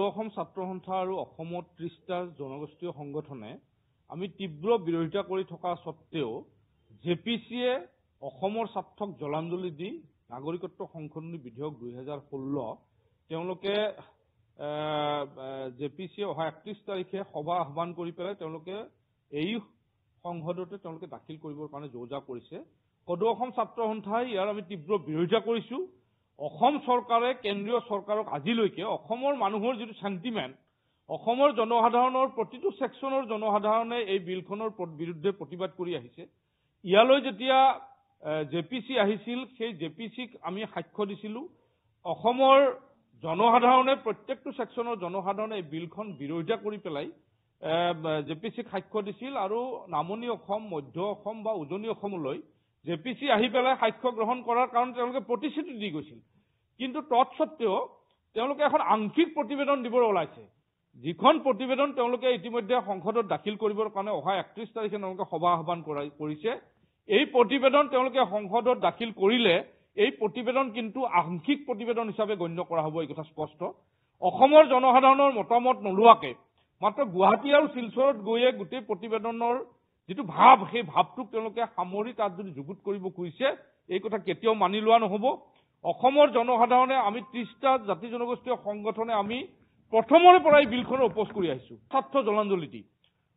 অসম ছাত্ৰ সন্থা আৰু অসমত ৩০টা জনগোষ্ঠীয় সংগঠনে আমি তীব্ৰ বিৰোধিতা কৰি থকা সত্ত্বেও জেপিচিয়ে অসমৰ স্বাৰ্থক জলাঞ্জলি দি নাগৰিকত্ব সংশোধনী বিধেয়ক ২০১৬ তেওঁলোকে জেপিচিয়ে অহা ৩১ তাৰিখে সভা আহ্বান কৰি পেলাই তেওঁলোকে এই সংসদতে তেওঁলোকে দাখিল কৰিবৰ কাৰণে যোজা কৰিছে। সদৌ অসম ছাত্ৰ সন্থাই ইয়াৰ আমি তীব্ৰ বিৰোধিতা কৰিছো। অসম চৰকাৰে কেন্দ্ৰীয় চৰকাৰক আজিলৈকে অসমৰ মানুহৰ যিটো সেন্টিমেন্ট অসমৰ জনসাধাৰণৰ প্ৰতিটো সেকশনৰ জনসাধাৰণে এই বিলখনৰ বিৰুদ্ধে প্ৰতিবাদ কৰি আহিছে। ইয়ালৈ যেতিয়া জেপিচি আহিছিল সেই জেপিচিক আমি সাক্ষ্য দিছিলো। অসমৰ জনসাধাৰণে প্ৰত্যেকটো সেকশনৰ জনসাধাৰণে এই বিলখন বিৰোধিতা কৰি পেলাই জেপিচিক সাক্ষ্য দিছিল আৰু নামনি অসম মধ্য অসম বা উজনি অসমলৈ জেপিচি আহি পেলাই সাক্ষ্য গ্ৰহণ কৰাৰ কাৰণে তেওঁলোকে প্ৰতিশ্ৰুতি দি গৈছিল। কিন্তু তৎসত্ত্বেও তেওঁলোকে এখন আংশিক প্ৰতিবেদন দিবৰ ওলাইছে, যিখন প্ৰতিবেদন তেওঁলোকে ইতিমধ্যে সংসদত দাখিল কৰিবৰ কাৰণে অহা ৩১ তাৰিখে তেওঁলোকে সভা আহ্বান কৰিছে। এই প্ৰতিবেদন তেওঁলোকে সংসদত দাখিল কৰিলে এই প্ৰতিবেদন কিন্তু আংশিক প্ৰতিবেদন হিচাপে গণ্য কৰা হ'ব, এই কথা স্পষ্ট। অসমৰ জনসাধাৰণৰ মতামত নোলোৱাকে মাত্ৰ গুৱাহাটী আৰু শিলচৰত গৈয়ে গোটেই প্ৰতিবেদনৰ যিটো ভাৱ সেই ভাৱটোক তেওঁলোকে সামৰি তাত যদি যুগুত কৰিব খুজিছে এই কথা কেতিয়াও মানি লোৱা নহ'ব। অসমৰ জনসাধাৰণে আমি ৩০টা জাতি জনগোষ্ঠীয় সংগঠনে আমি প্ৰথমৰে পৰাই বিলখনৰ উপোজ কৰি আহিছো স্বাৰ্থ জলাঞ্জলি দি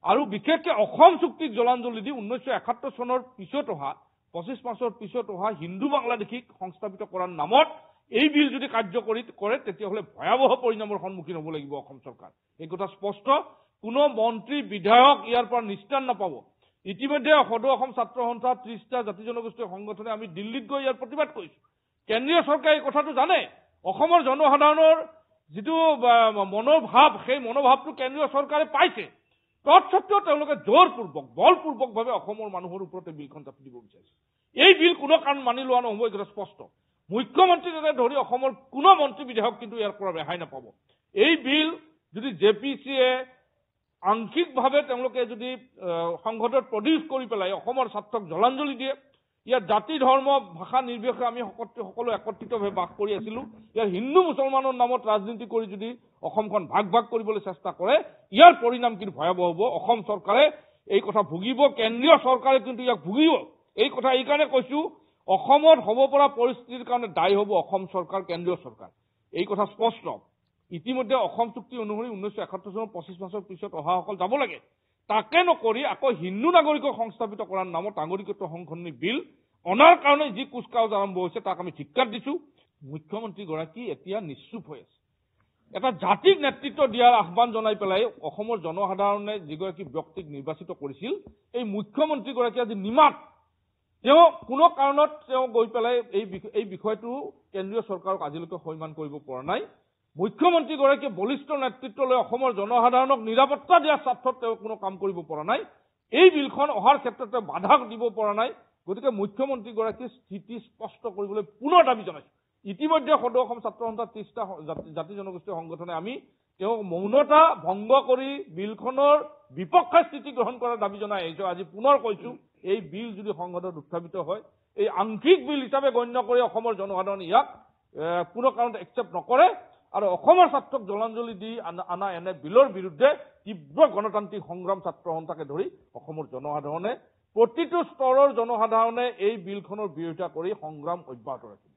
আৰু বিশেষকৈ অসম চুক্তিক জলাঞ্জলি দি 1971 চনৰ পিছত অহা 25 মাৰ্চৰ পিছত অহা হিন্দু বাংলাদেশীক সংস্থাপিত কৰাৰ নামত এই বিল যদি কাৰ্যকৰী কৰে তেতিয়াহ'লে ভয়াৱহ পৰিণামৰ সন্মুখীন হ'ব লাগিব অসম চৰকাৰ। এই কথা স্পষ্ট। কোনো মন্ত্ৰী বিধায়ক ইয়াৰ পৰা নিস্তাৰ নাপাব। ইতিমধ্যে সদৌ অসম ছাত্ৰ সন্থা 30টা জাতি জনগোষ্ঠীয় সংগঠনে আমি দিল্লীত গৈ ইয়াৰ প্ৰতিবাদ কৰিছো। কেন্দ্ৰীয় চৰকাৰে এই কথাটো জানে। অসমৰ জনসাধাৰণৰ যিটো মনোভাৱ সেই মনোভাৱটো কেন্দ্ৰীয় চৰকাৰে পাইছে। তৎসত্ত্বেও তেওঁলোকে জোৰপূৰ্বক বলপূৰ্বকভাৱে অসমৰ মানুহৰ ওপৰতে বিলখন চাপি দিব বিচাৰিছে। এই বিল কোনো কাৰণ মানি লোৱা নহ'ব, এই কথা স্পষ্ট। মুখ্যমন্ত্ৰীকে ধৰি অসমৰ কোনো মন্ত্ৰী বিধায়ক কিন্তু ইয়াৰ পৰা ৰেহাই নাপাব। এই বিল যদি জেপিচিয়ে আংশিকভাৱে তেওঁলোকে যদি সংসদত প্ৰডিউচ কৰি পেলাই অসমৰ স্বাৰ্থক জলাঞ্জলি দিয়ে, ইয়াত জাতি ধৰ্ম ভাষা নিৰ্বিশেষে আমি সকলো একত্ৰিতভাৱে বাস কৰি আছিলো। ইয়াৰ হিন্দু মুছলমানৰ নামত ৰাজনীতি কৰি যদি অসমখন ভাগ ভাগ কৰিবলৈ চেষ্টা কৰে ইয়াৰ পৰিণাম কিন্তু ভয়াৱহ হ'ব। অসম চৰকাৰে এই কথা ভুগিব, কেন্দ্ৰীয় চৰকাৰে কিন্তু ইয়াক ভুগিব। এই কথা এইকাৰণে কৈছো, অসমত হ'ব পৰা পৰিস্থিতিৰ কাৰণে দায়ী হ'ব অসম চৰকাৰ, কেন্দ্ৰীয় চৰকাৰ। এই কথা স্পষ্ট। ইতিমধ্যে অসম চুক্তি অনুসৰি 1971 চনৰ 25 মাৰ্চৰ পিছত অহাসকল যাব লাগে। তাকে নকৰি আকৌ হিন্দু নাগৰিকক সংস্থাপিত কৰাৰ নামত নাগৰিকত্ব সংশোধনী বিল অনাৰ কাৰণে যি কুচকাৱাজ আৰম্ভ হৈছে তাক আমি ধিক্কাৰ দিছো। মুখ্যমন্ত্ৰীগৰাকী এতিয়া নিশ্চুপ হৈ আছে। এটা জাতিক নেতৃত্ব দিয়াৰ আহ্বান জনাই পেলাই অসমৰ জনসাধাৰণে যিগৰাকী ব্যক্তিক নিৰ্বাচিত কৰিছিল এই মুখ্যমন্ত্ৰীগৰাকী আজি নিমাত। তেওঁ কোনো কাৰণত তেওঁ গৈ পেলাই এই বিষয়টো কেন্দ্ৰীয় চৰকাৰক আজিলৈকে সন্মান কৰিব পৰা নাই। মুখ্যমন্ত্ৰীগৰাকীয়ে বলিষ্ঠ নেতৃত্ব লৈ অসমৰ জনসাধাৰণক নিৰাপত্তা দিয়াৰ স্বাৰ্থত তেওঁ কোনো কাম কৰিব পৰা নাই। এই বিলখন অহাৰ ক্ষেত্ৰত তেওঁ বাধা দিব পৰা নাই। গতিকে মুখ্যমন্ত্ৰীগৰাকীৰ স্থিতি স্পষ্ট কৰিবলৈ পুনৰ দাবী জনাইছো। ইতিমধ্যে সদৌ অসম ছাত্ৰ সন্থা 30টা জাতি জনগোষ্ঠীয় সংগঠনে আমি তেওঁ মৌনতা ভংগ কৰি বিলখনৰ বিপক্ষে স্থিতি গ্ৰহণ কৰাৰ দাবী জনাই আহিছো। আজি পুনৰ কৈছো, এই বিল যদি সংসদত উত্থাপিত হয় এই আংশিক বিল হিচাপে গণ্য কৰি অসমৰ জনসাধাৰণে ইয়াক কোনো কাৰণত একচেপ্ট নকৰে আৰু অসমৰ স্বাৰ্থক জলাঞ্জলি দি আনা এনে বিলৰ বিৰুদ্ধে তীব্ৰ গণতান্ত্ৰিক সংগ্ৰাম ছাত্ৰ সন্থাকে ধৰি অসমৰ জনসাধাৰণে প্ৰতিটো স্তৰৰ জনসাধাৰণে এই বিলখনৰ বিৰোধিতা কৰি সংগ্ৰাম অব্যাহত ৰাখিব।